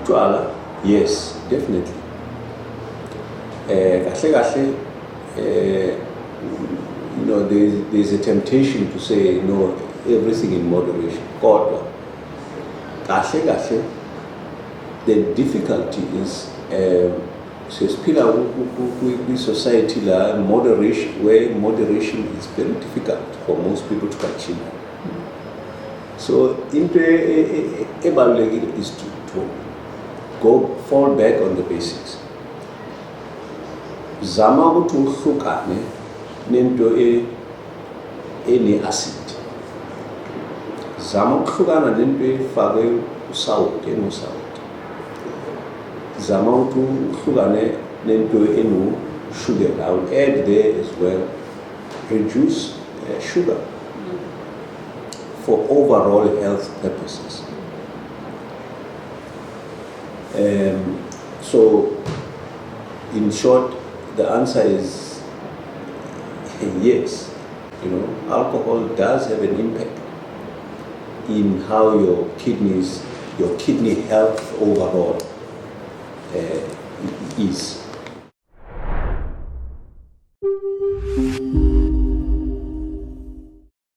utshwala, yes, definitely. There's a temptation to say no, everything in moderation. Kodwa the difficulty is sesiphila kwi-society la moderation, where moderation is very difficult for most people to achieve. So into ebalulekile is to fall back on the basics. Zama ukuthi uhlukane nento ene-acid. Zama ukuhlukana nento efakwe usawoti, enosawoti. Zama ukuthi uhlukane nento eno-sugar. I will add there as well, reduce sugar for overall health purposes. So, in short, the answer is yes. Alcohol does have an impact in how your kidney health overall is.